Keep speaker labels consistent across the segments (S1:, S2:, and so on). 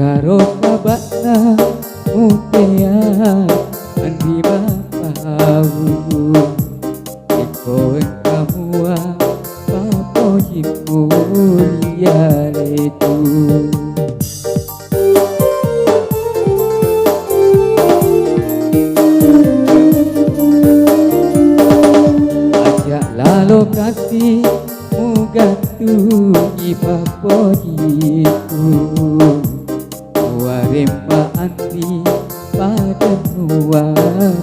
S1: karo kabakna mutia andi bapau ikon kamua papo jimulia letu ajak lokasi mugatu ipapo jitu warempa anti pada nuwa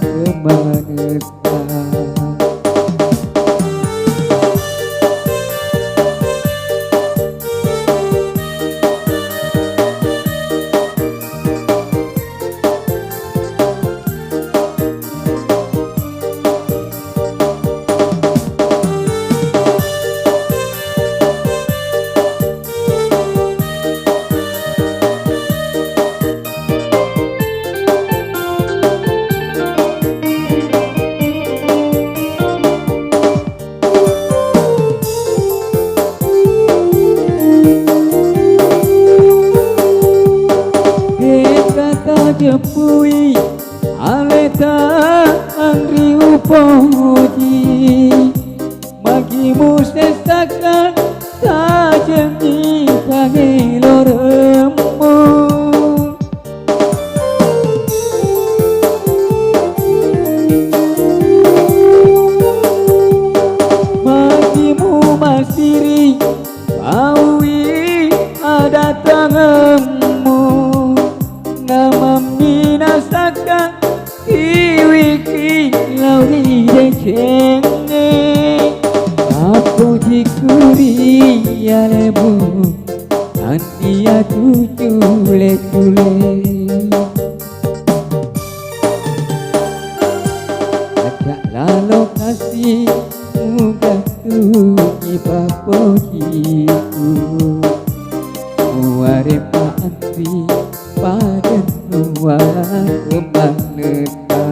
S1: kemaneta jepui aleta angri upoji magimu sesakan tajemi pangiloremu magimu masiri bawi ada tanganmu nama minasaka iwiki lauri decenge aku jikuri ya lebu antia tule ajaklah lokasi mugatu ipapo jitu muarepa antri pada nuwa kemaneta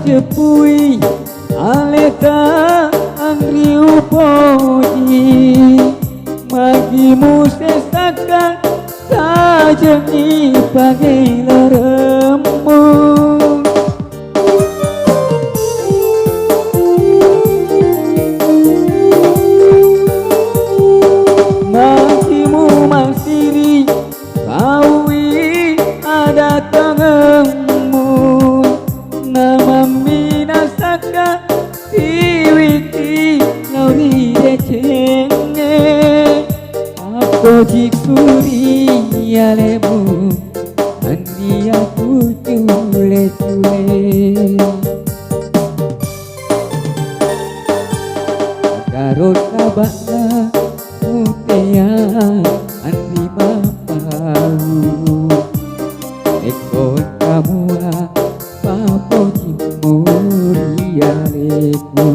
S1: jepui aleta angri upoji magimu sesakan tajeni pangiloremu magimu masiri bawi ada tanganmu nama minasaka iwiti lauri decenge aku jikuri ya lebu andi aku tule karo kabakna mutia andi bapau ekon kamua papo jimulia leku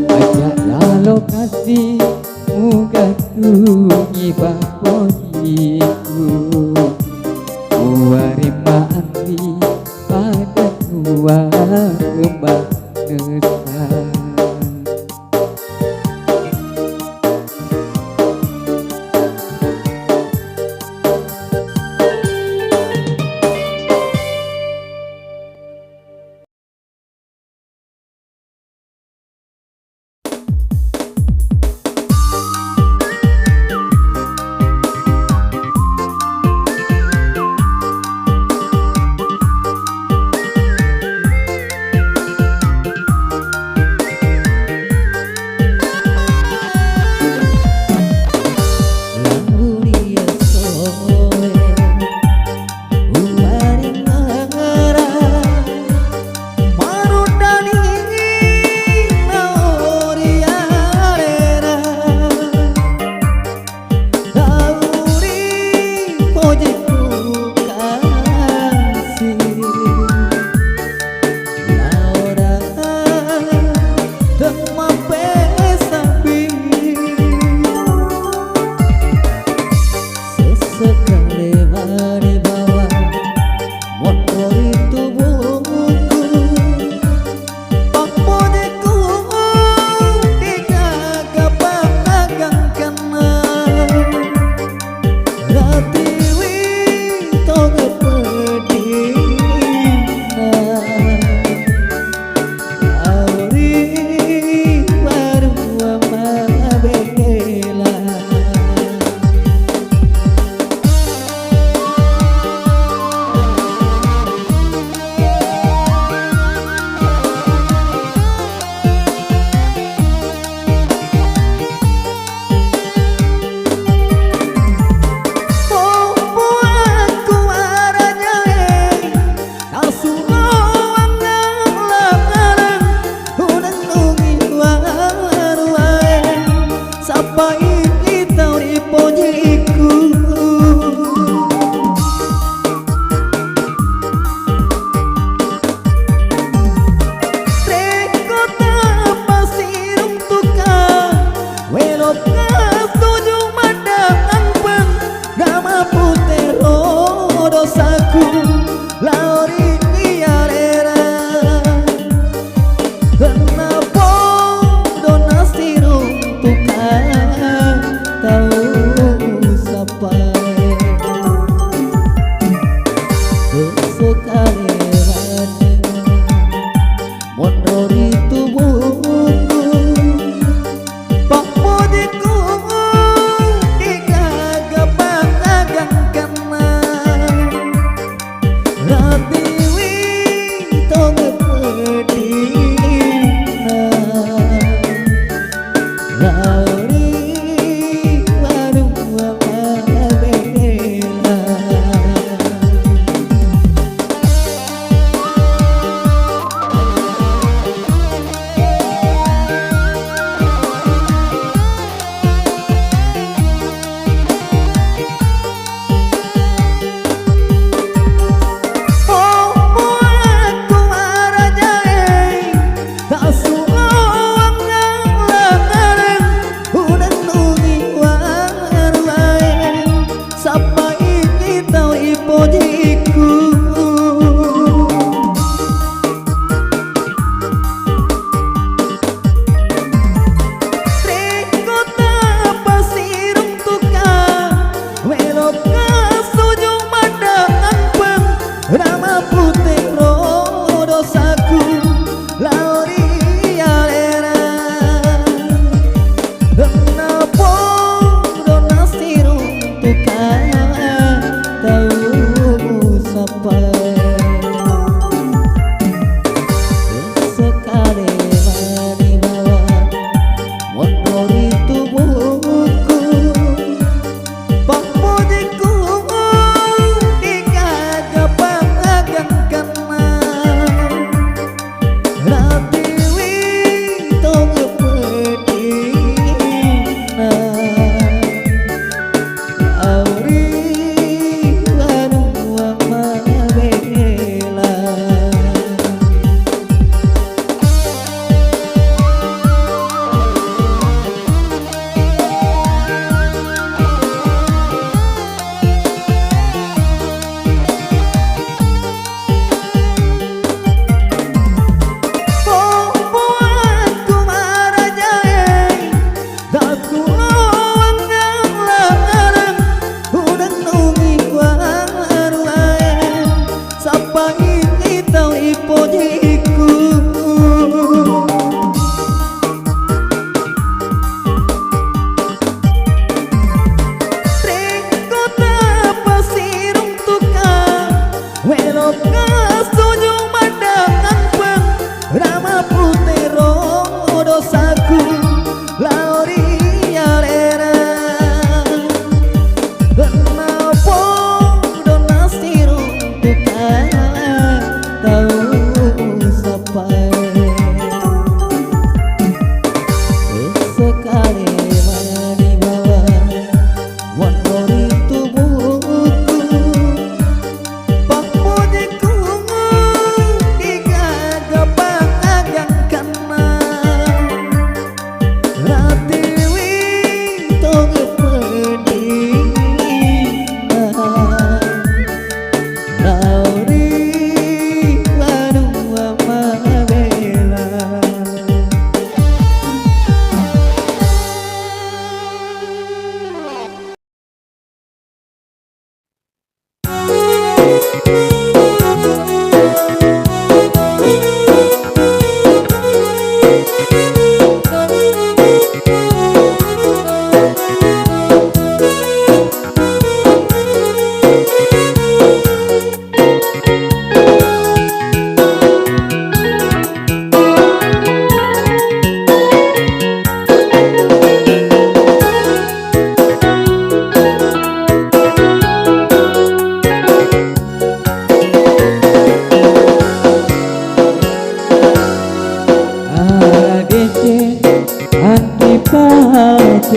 S1: ajaklah lokasi mugatu ipapo jitu muarima anti pada nuwa kemaneta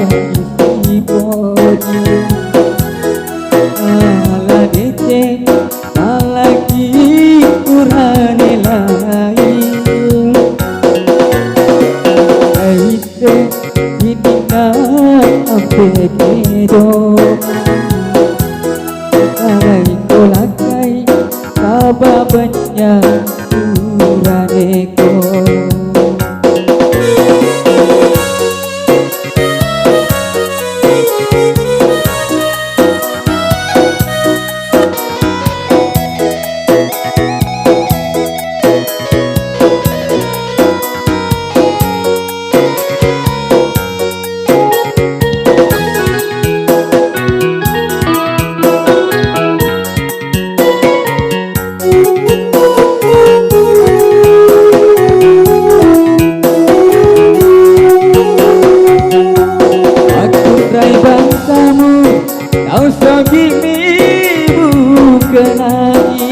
S1: isi bodi ala deceng alagi kurane lain aite hidina ampe kedo alai kolakai sababanya kurane ko. Kau sogimi bukanai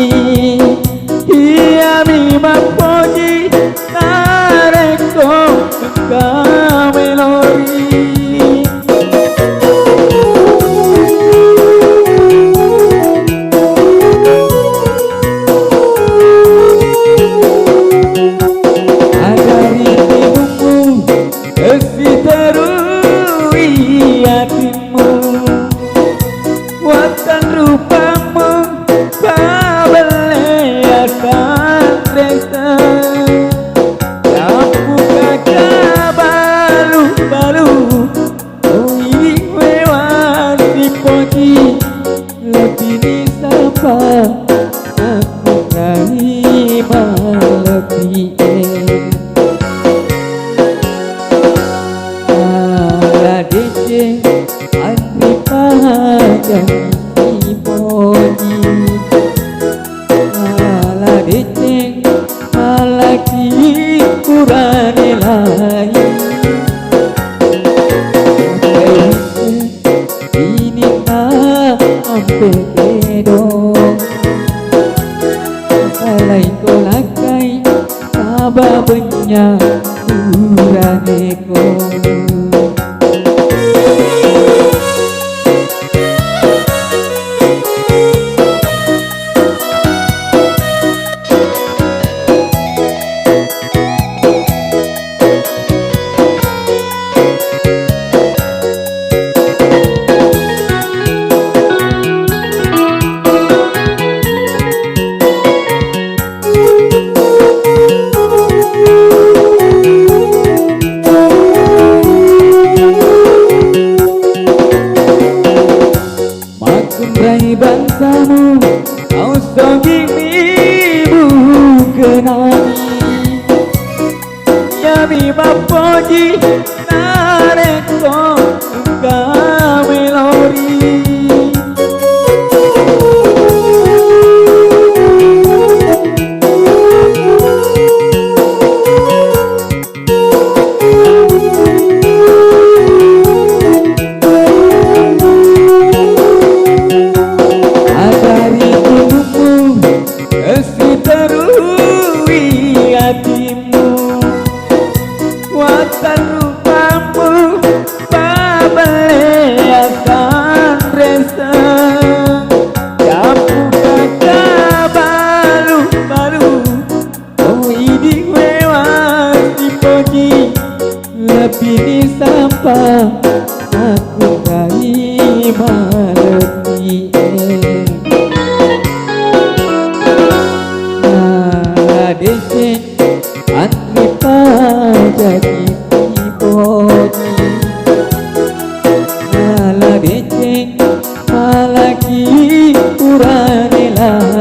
S1: Hiami mapoji nareko kamelori Agari tibumu kesiterui hatimu Watan rupamu pabeleakan resa Lampu kakak balu-balu Ui wewan dipoji Lebih disapa Aku terima lebih Ala deceng antri pahajang isi bodi ala deceng alaki kurane lain ini tak ampe kedo alai kolakai sababnya kurane ko. Rai bangsamu kau sogimi bukanai Yami mapoji nareko kamelori Watan rupamu pabeleakan resa Jampu kakak balu-balu Oh idi wewan dipoji Lebih disapa Aku terima lebih Ala deceng antri pajagi isi bodi ala deceng alaki kurane lain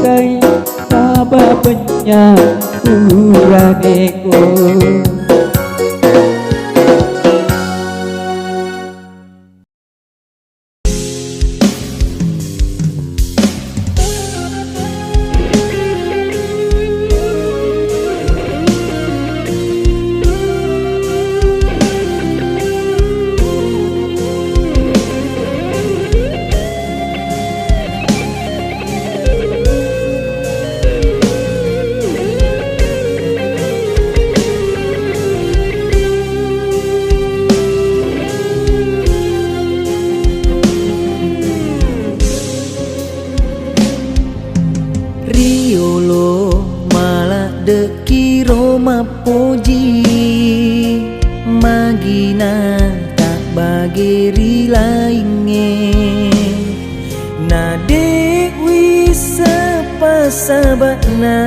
S1: kai sababnya uraneko.
S2: Riolo malah dekiro mapoji magina tak bageri lainnya nade wisa pasabakna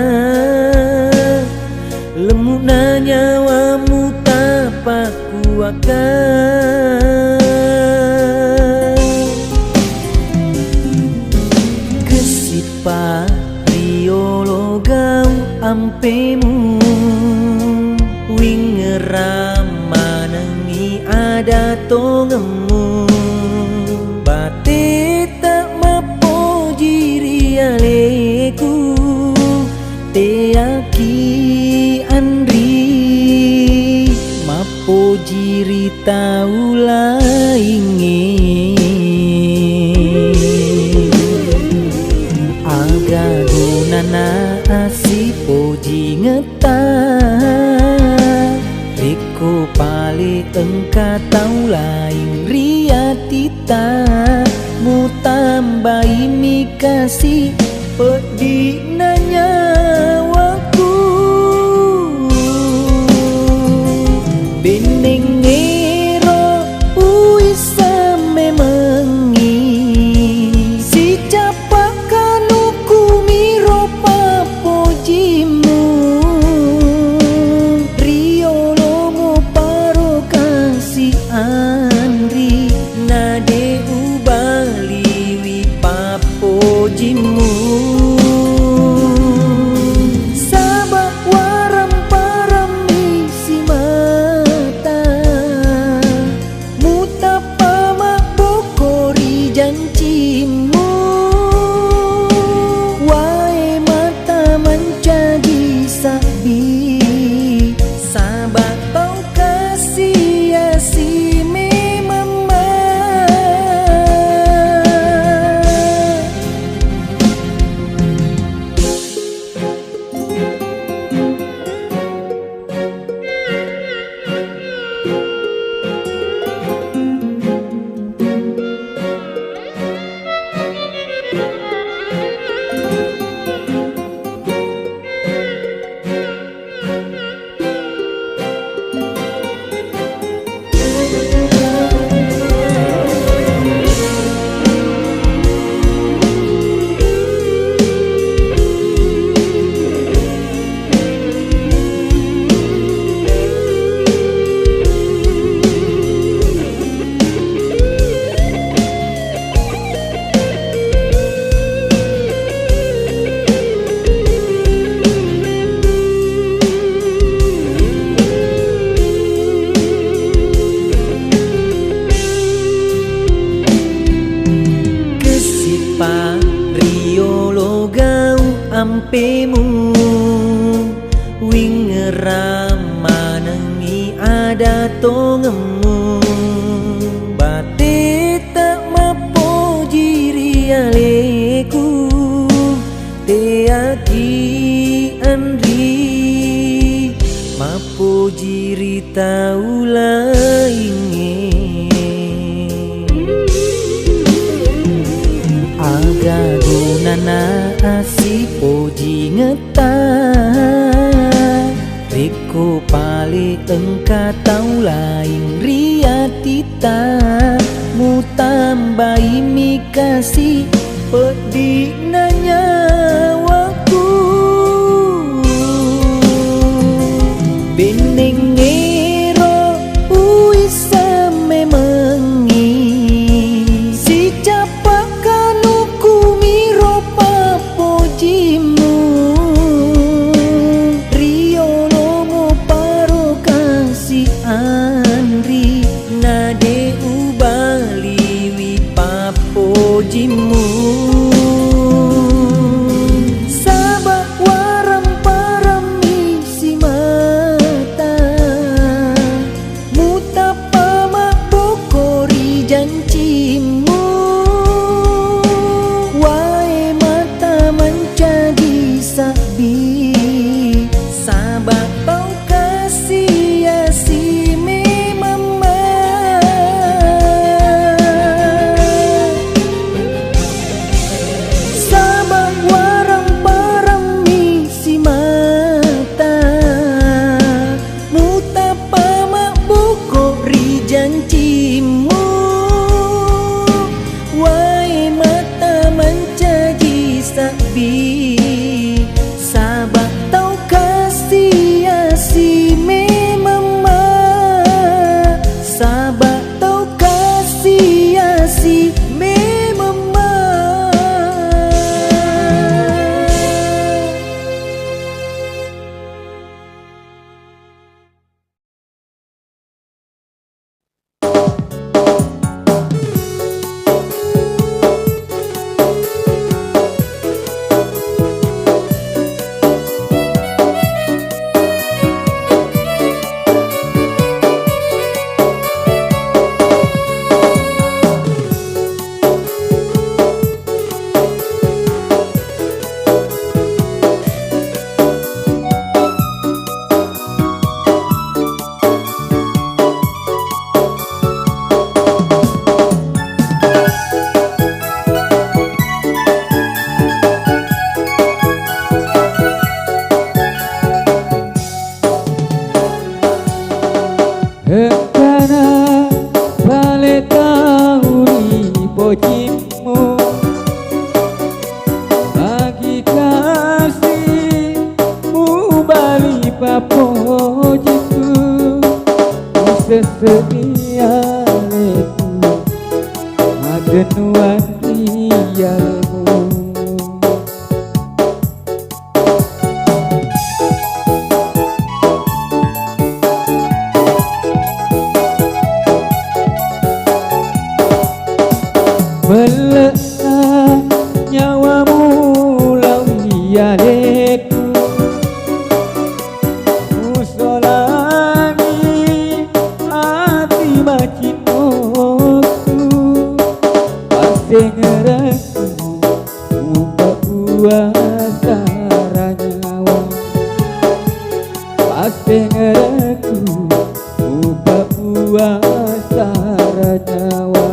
S2: lemuna nyawamu tapaku akan kesipa riolo gau ampemu wingeram manengi ada tongemu bate tak mapo jiri aleku teaki andri mapo jiri taula ingin nana asipo jingeta Riko pale engka tau lain riatita mu tambahi mi kasih pedih nanya waku bening ngero uisa memengi si capak kanuku miro papojimu riolo mo paro kasih andri nade ubaliwi papojimu sabak waram param isi mata mutapa mapokori janjimu wae mata menjadi sabi sabak tau kasih si memama kesipa riolo gau ampemu wingeram manengi ada tongemu bate tak mapo jiri aleku teaki andri mapo jiri taula ingin aga gunana asipo jingeta Riko pale engka tau lain riatita mu tambahi mi kasih pedih nanya waku bening ngero uisa memengi si capak kanuku miro papoji baby. Sabak tau kasih si me mama. Sabak tau kasih si me mama.
S1: Hekana bale tauri pojimmu bagi kasihmu bali papojiku sesedia leku magenuan rialmu. Melekat nyawamu lawi aleku musolangi hati macinoku pasti ngeraku ubah puasa ranyawa pasti ngeraku ubah puasa ranyawa.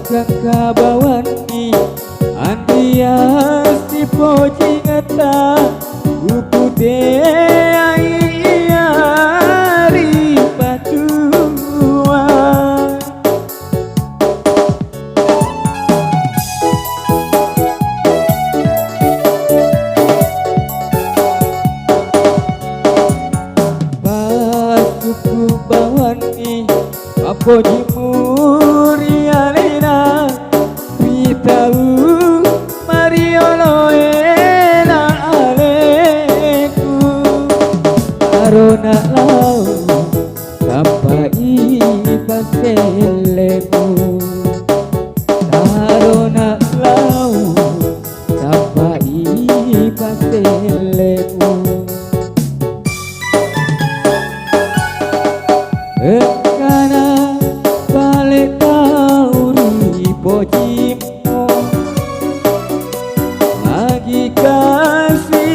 S1: Kakabawani andias di pojingata upude ayari patua pasuku bawani papojimu rialena tahu Mariolo ena aleku arona lau sampai paseleku arona lau sampai paseleku ekana balik tauri pojimmu lagi kasihmu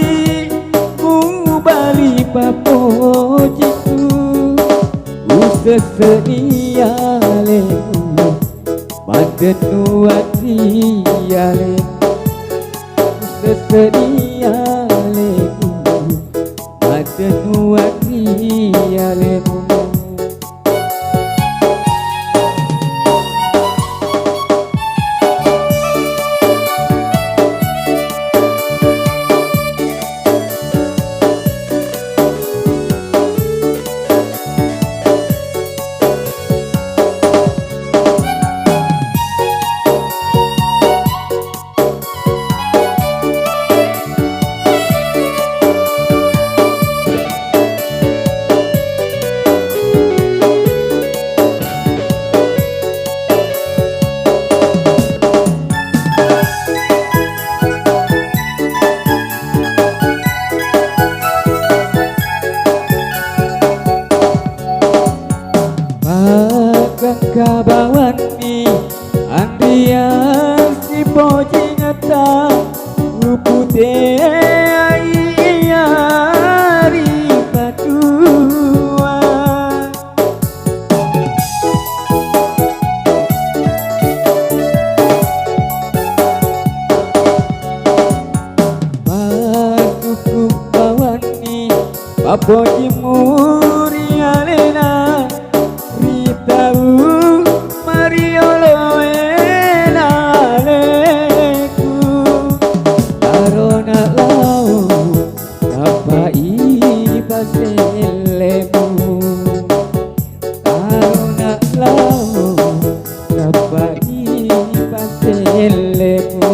S1: bali papojiku sesedia leku madenu hati leku sesedia leku madenu hati leku. hari padua Bakuku bawani Baboji muria lena Ritau Mariolo enaleku Arona lau Kapai baselemu Arona lau Kapai baselemu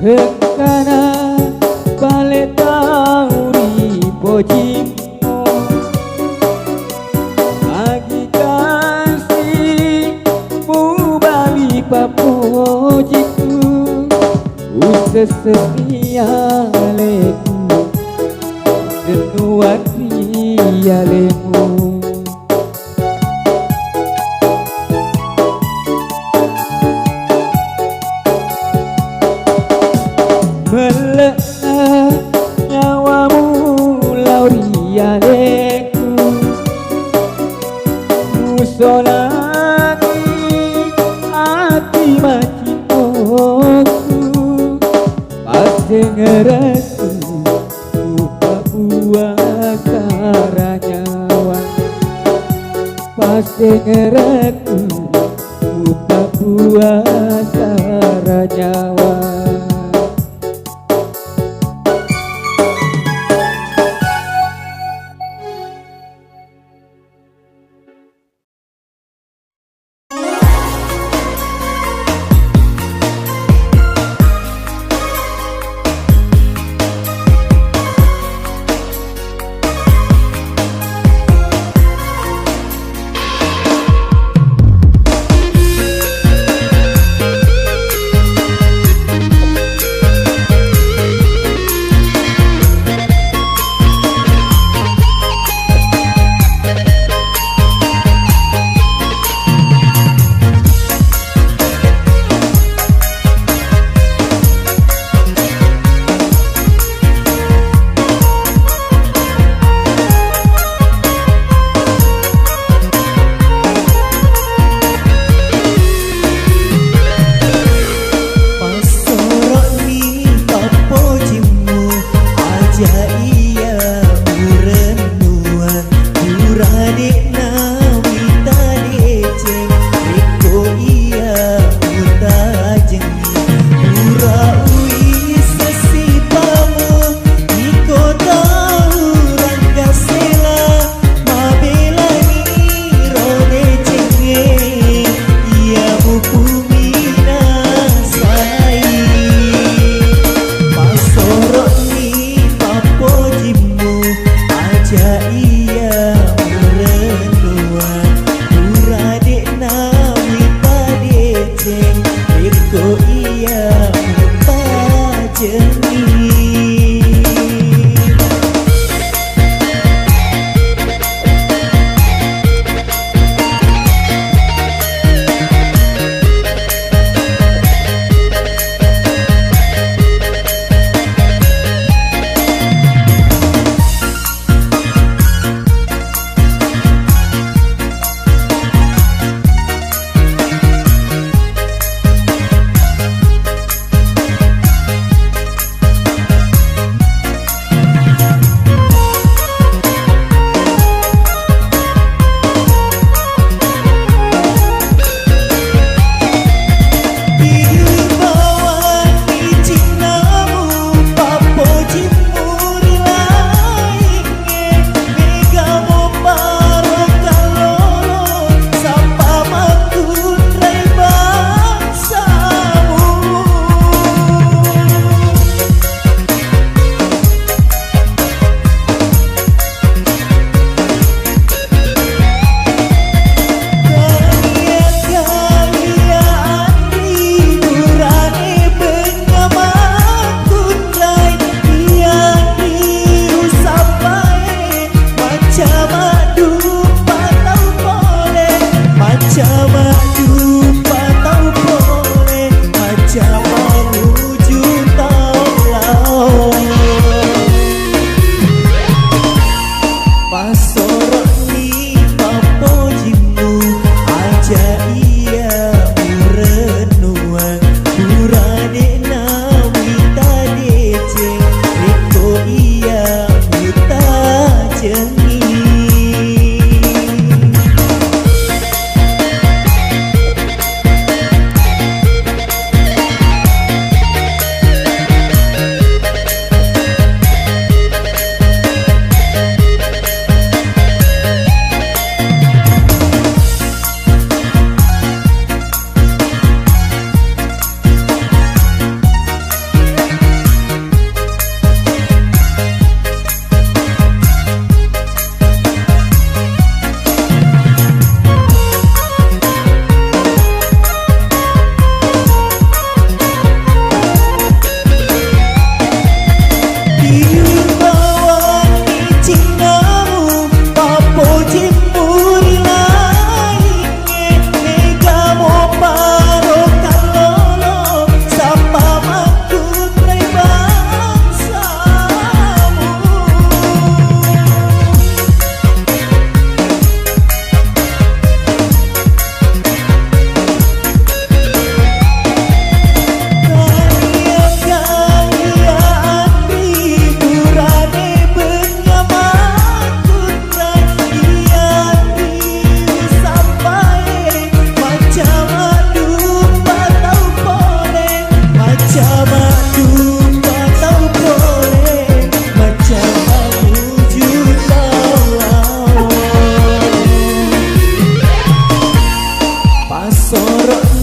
S1: Hekana bale tauri pojimo Agi kasih mu bali papojiku Usesetia leku Denuan dia lemu Melekna nyawamu laurialeku Musolani hati macinoku Pasengereku Lupa buah karanyawa Pasengereku Lupa buah karanyawa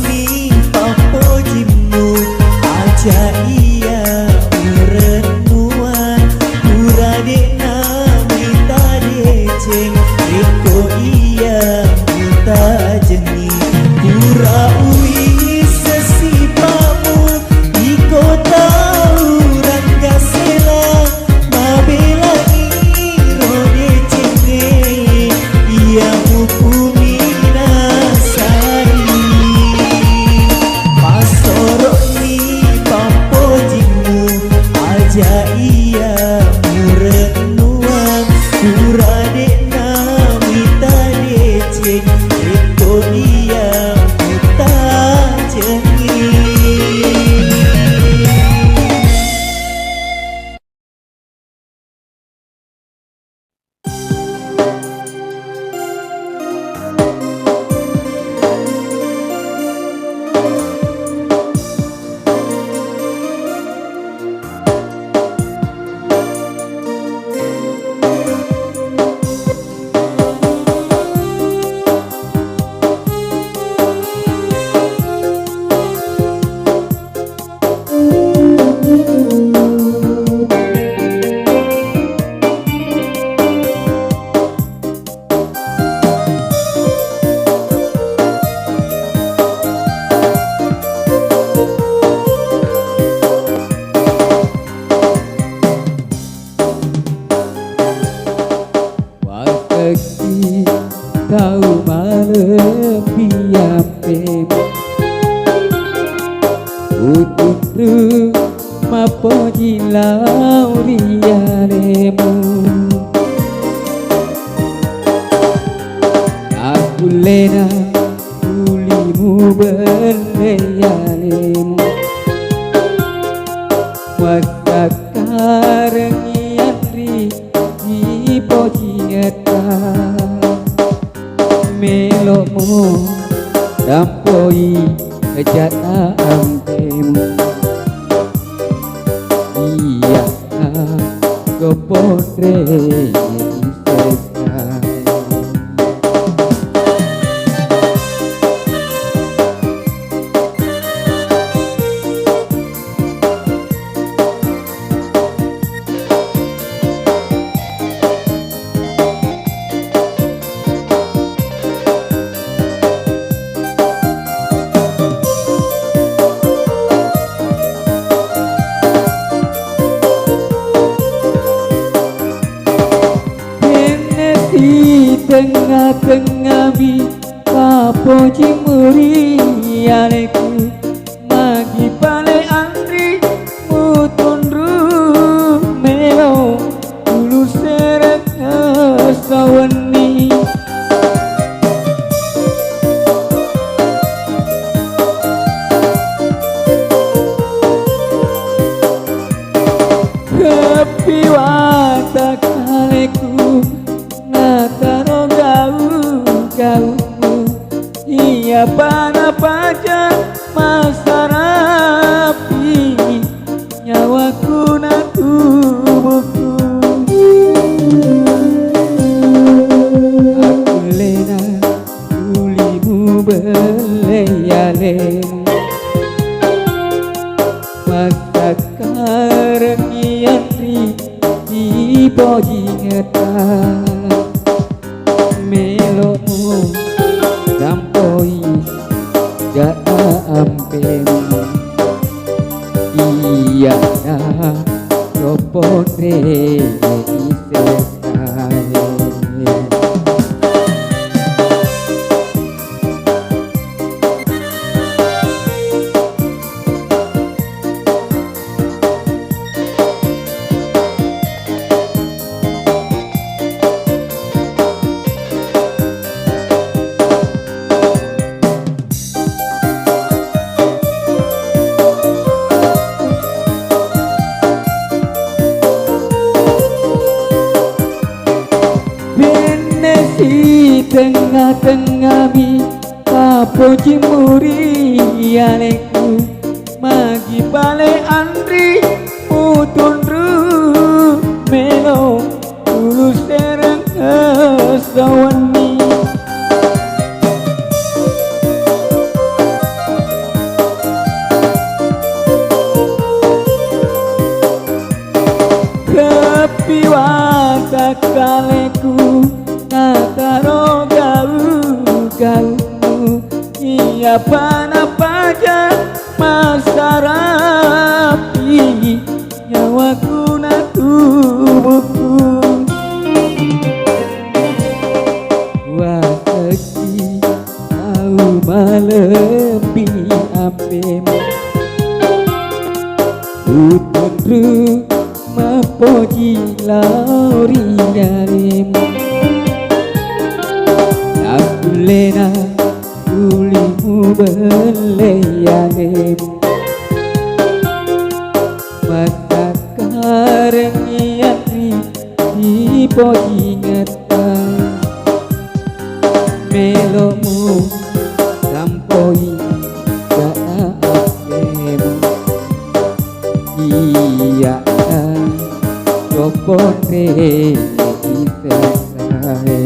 S2: ni papo jimu aja iya merenuan urade nami tadeceng reko iya muta jengi pura ui sesipamu di kota urangga sela mabela irode cenge iya hukumi nasari pasoro ni papo jimu aja iya murenuan urade nami tadeceng reko iya muta jengi.
S1: Waktu tahu malam piapem ututru mapo jilau rialemu aku lena kulimu berleyalemu wakak karengian ri di pojingeta melokmu dampoi kejata ampemu iya kepodre isekai tengah-tengah bi papo cimuri aleku magi pale andri mutundru melo dulu seret saweni kepiwata kaleku nataro gaumu iya pada pacar masa rapi nyawaku na tubuhku aku lena kulimu berleyalemu maka karengian ri di pojingeta melokmu dampoi gata ampemu iya na kopodre isekai tengah-tengah bi papo cimuri aleku magi pale andri utundru melo dulu serang kesawani saja masa rapi nyawaku na tubuhku wasaki au malebi ambem utundru mapoji lauri nyarim Nakulena tulimu beleyanem mata karengiati di poji ngeta melomu sampoi gaapemu iya jopone isesae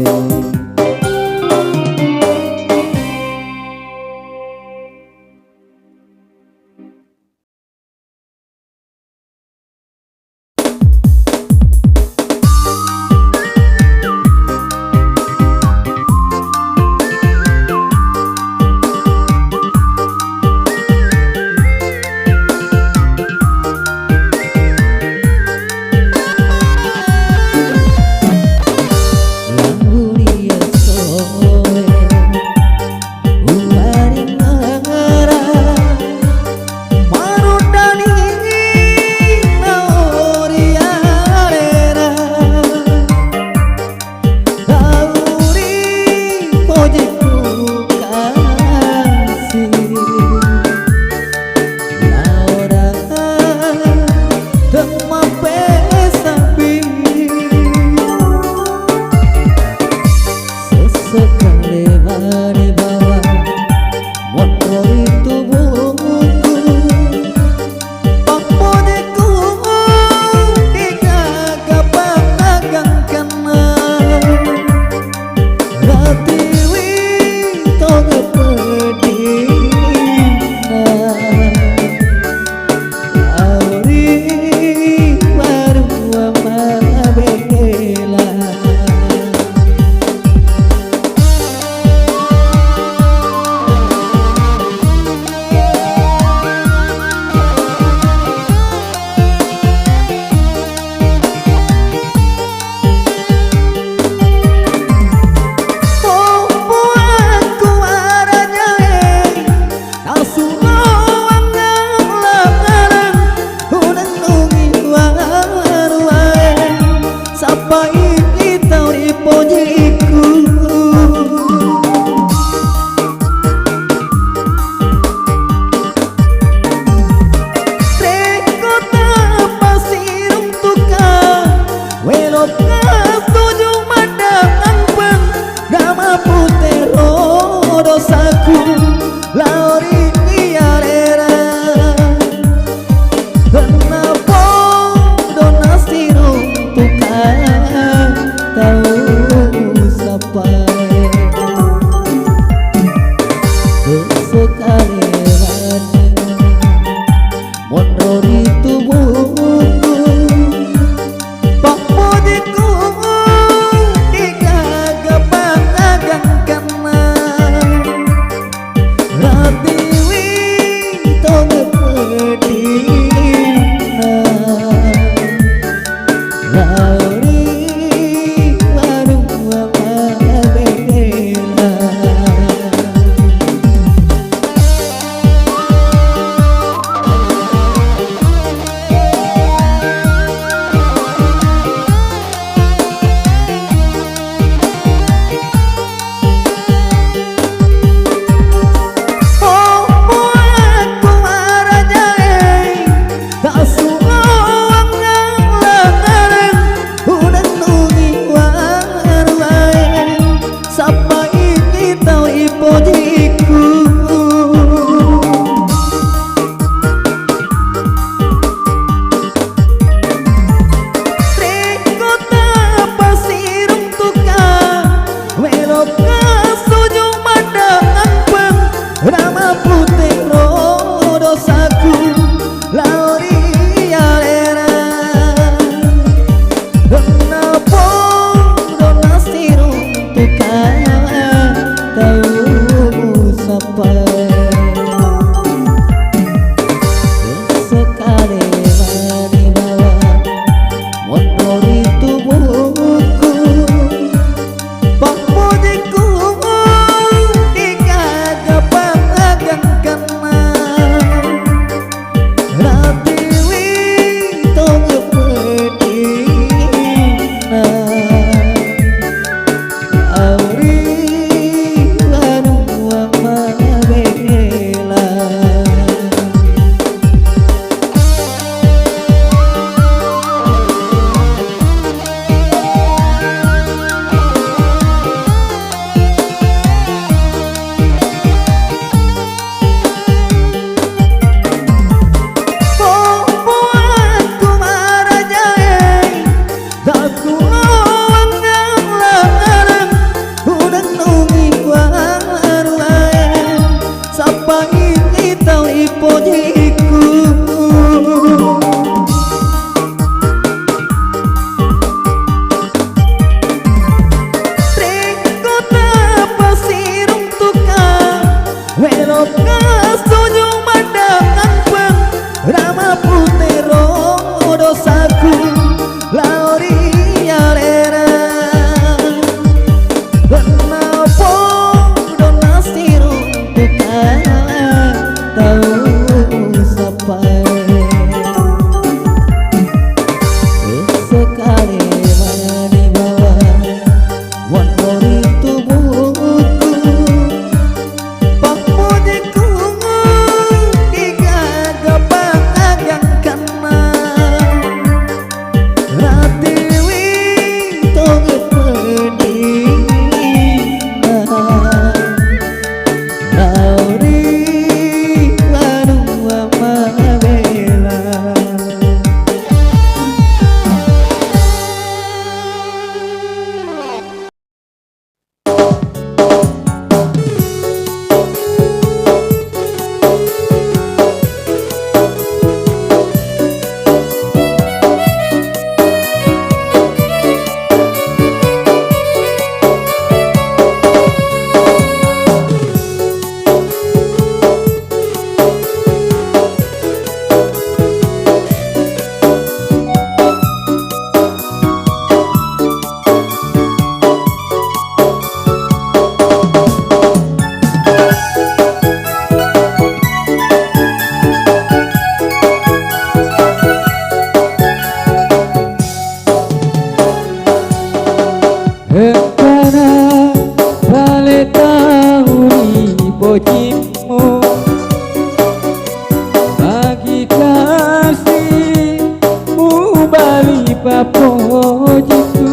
S2: pojiku Trikota pasirung tukang Welok kasujung mandangan peng Rama putero dosaku Lauri alera Kenapa donasirung tukang Tahu sampai Sekali mani bawa Wanori tubuhku Pamujiku digagapang yang kena Ratiwi tongi pedih Lauri lanu amabela
S1: Hekana bale tauri pojimu Bagi kasihmu bali papojiku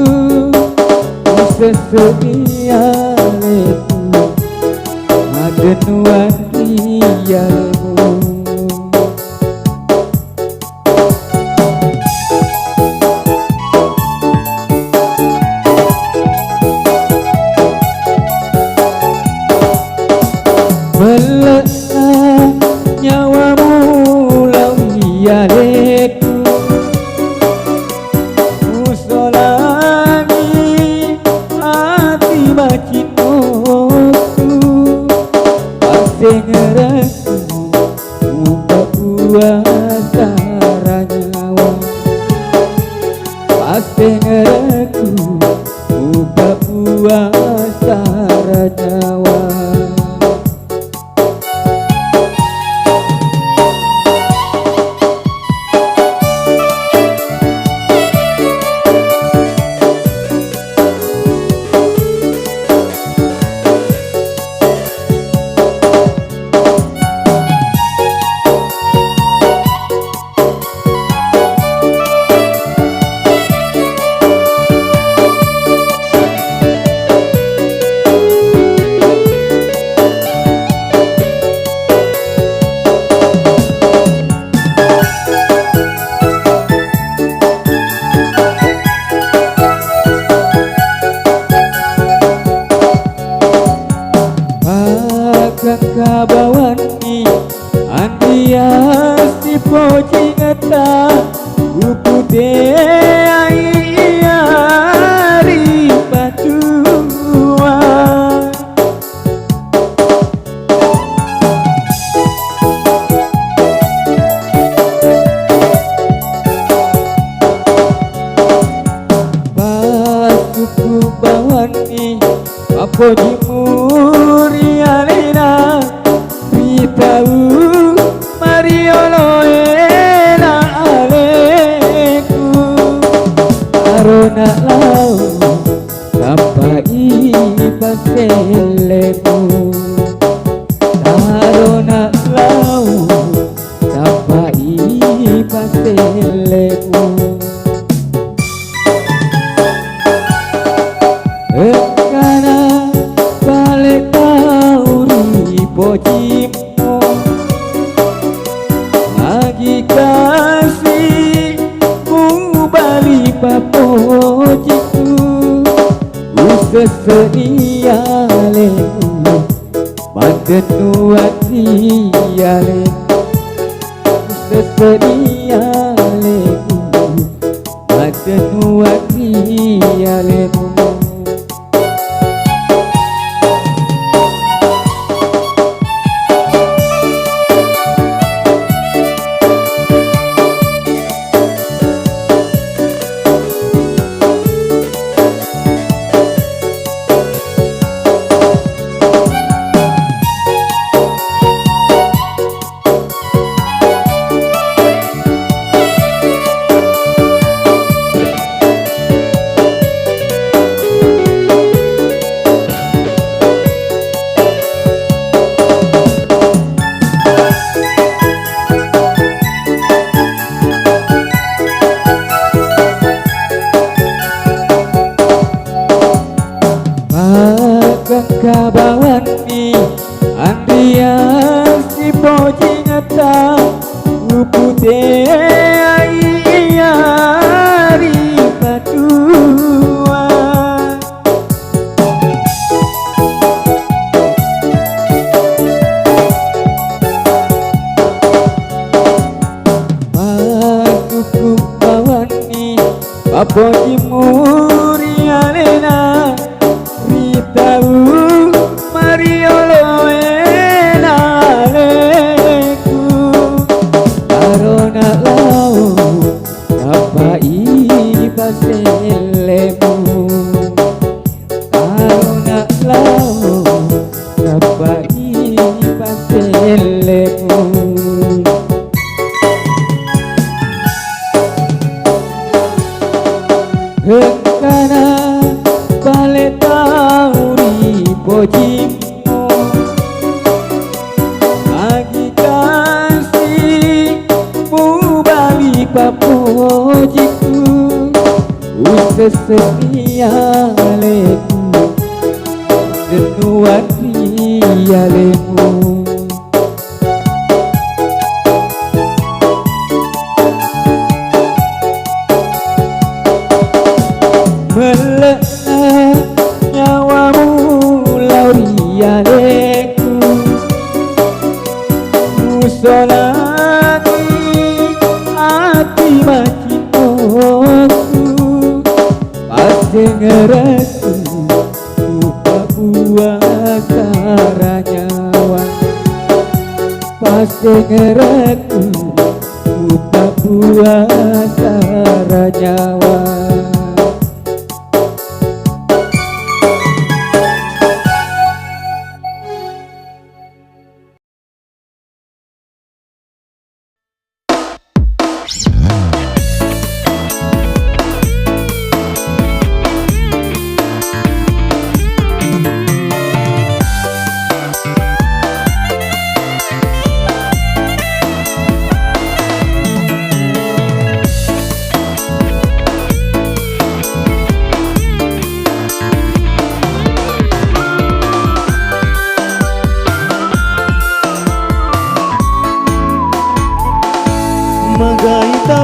S1: Sesuia leku Magenuan rialmu Beleklah nyawamu lawi aleku Musolangi hati bacinoku Pasti ngereku Ubah puasa nyawa Pasti ngereku Ubah puasa nyawa Kabawani andias di poji ngeta upude ayari patua Pasuku bawani papoji murialina Tahu Mariolo ena aleku Arona lau Sampai paseleku Arona lau Sampai paseleku Ekana balik tauri pojimu Lagi kasihmu bali papojiku Usesenialemu Mantenuan dialemu sesedia lemu ada nuatia lemu kabawan ni Andrian si poji ngata upute ayari padua Masuku bawan ni papoji murialena tahu Mariolo enaleku Karona lau apa ibaselemu Karona lau apa ibaselemu Hengkana balik pojimu lagi kasihmu balik papojiku sesedia leku denuan dia lemu melekna nyawamu laurialeku musolati hati macinoku pasti ngereku lupa puasa ranyawan pasti ngereku lupa puasa ranyawan
S2: Magaita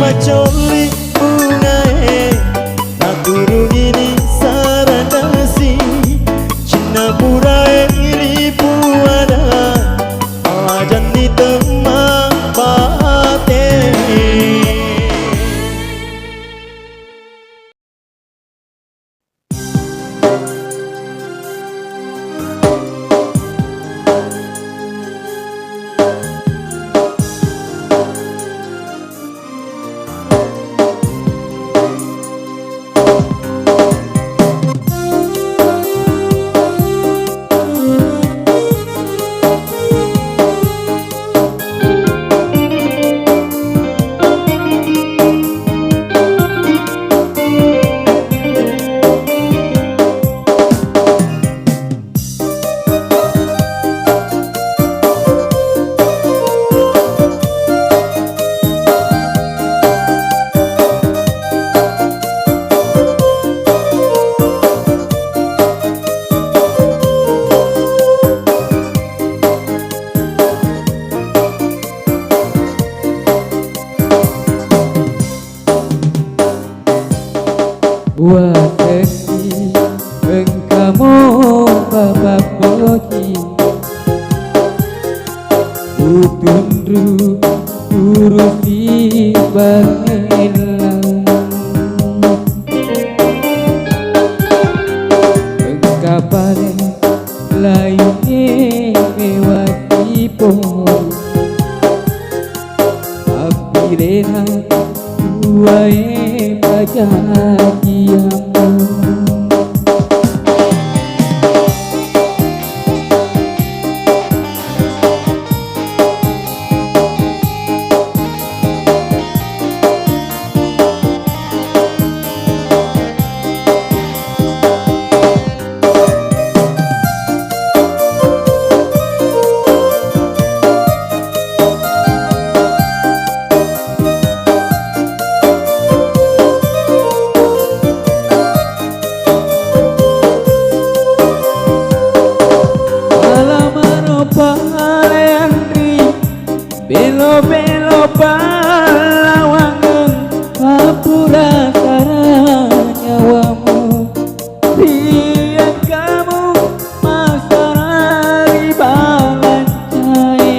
S2: pacoli bungae Taturung ini saranasi Cina murai ribuana Alajan di temang pate
S1: Wakasi engkamo bapak poci Utundru urusi bangelang Engkapale layune mewati pohon Apirena Wae pajajiamu Belo-belo palawangan Apura nyawamu Biar kamu masara di balancai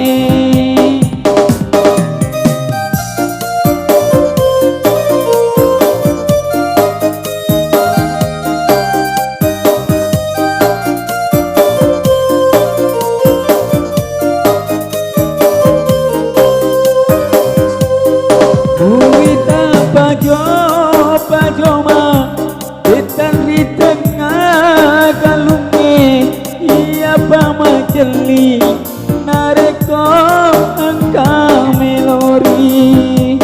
S1: Pajoma Detan di tengah kalungnya Ia pamajeli Nareko angka melori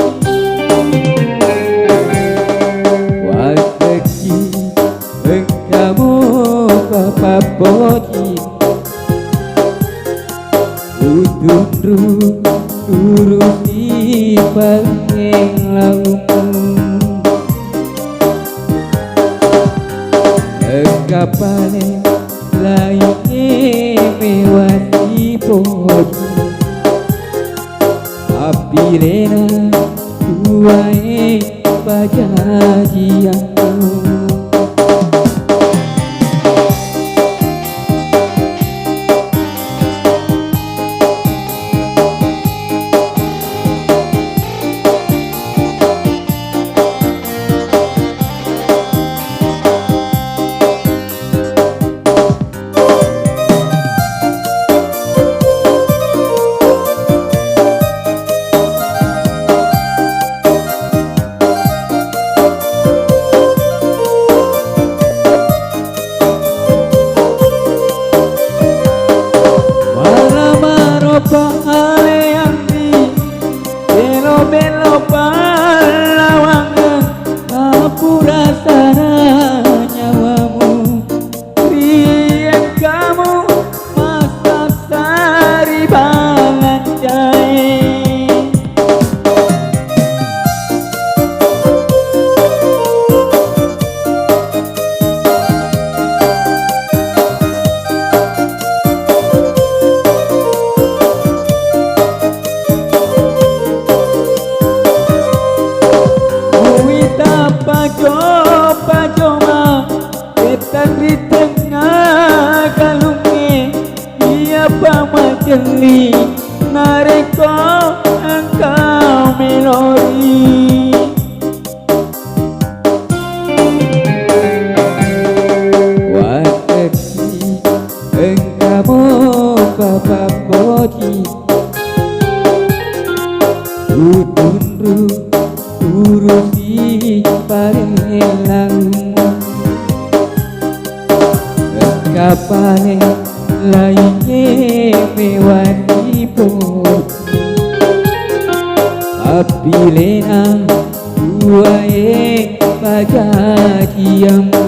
S1: Wakaki engkamu bapak poci Utundru urusi pangelamu Kapale laine mewati pohon Apirena tuae pajajiamu Suli nareko engkau melodi. Waktu engkau bapak bodi Utunru urusi parelang Kapane lainnya mewani pun Apilena uae pagadiamu